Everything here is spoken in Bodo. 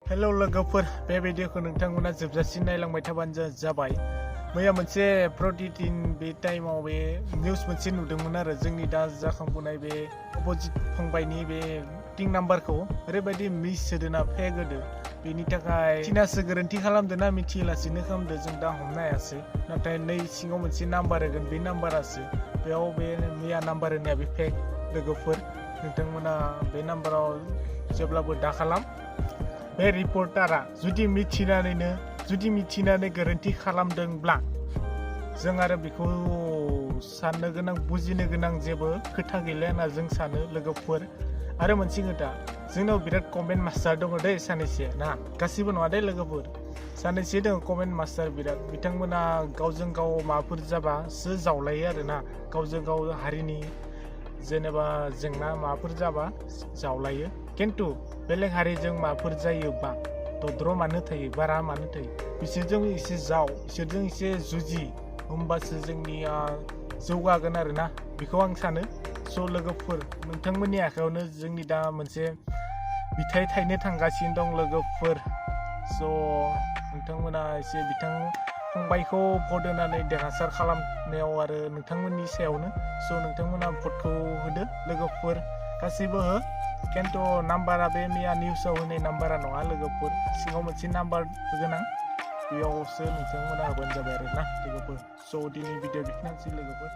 हेलो लोगोफोर बे भिडिअखौ नोंथांमोना जोबजासिम नायलांबाय थाबानो जाबाय। मैया मोनसे प्रतिदिन बे टाइमाव बे निउस मोनसे नुदोंमोन आरो जोंनि दा जाखांबोनाय बे अपोजिट फंबायनि बे टिं नाम्बारखौ ओरैबायदि मिस होदोना फेक होदो। बेनि थाखाय थिनासो गोरोन्थि खालामदों ना मिथियालासिनो खालामदो जों दा हमनो हायासै। नाथाय नै सिङाव मोनसे नाम्बार होगोन बे नाम्बारासो बेयाव बे मैया नाम्बार होनाया बे फेक। लोगोफोर नोंथांमोना बे नाम्बाराव जेब्लाबो दा खालाम। बे रिपर्टारा जुदि मिथिनानै गोरोन्थि खालामदोंब्ला जों आरो बेखौ साननो गोनां बुजिनो गोनां जेबो खोथा गैला होनना जों सानो लोगोफोर। आरो मोनसे खोथा जोंनाव बिराद कमेन्ट मास्टार दङ दै सानैसो ना गासिबो नङा दै लोगोफोर सानैसो दङ कमेन्ट मास्टार बिराद बिथांमोना गावजों गाव माबाफोर जाबासो जावलायो आरोना गावजों गाव हारिनि जेनेबा जेंना माबाफोर जाबा जावलायो खिन्थु बेलेग हारिजों माबाफोर जायोबा दद्र मानो थायो बारा मानो थायो बिसोरजों एसे बिसोरजों एसे जुजि होमबासो जोंनिया जौगागोन आरोना बेखौ आं सानो। स' लोगोफोर नोंथांमोननि आखायावनो जोंनि दा मोनसे बिथाइ थाइनो थांगासिनो दं लोगोफोर। स' नोंथांमोना एसे बिथां फंबायखौ भट होनानै देरहासार खालामनायाव आरो नोंथांमोननि सायावनो। स' नोंथांमोना भटखौ होदो लोगोफोर गासैबो हो खिन्थु नाम्बारा बे मैया निउसाव होनाय नाम्बारा नङा लोगोफोर सिङाव मोनसे नाम्बार गोनां बेयावसो नोंथांमोना होबानो जाबाय आरोना लोगोफोर। स' दिनै भिडिअ बिखिनियानोसै लोगोफोर।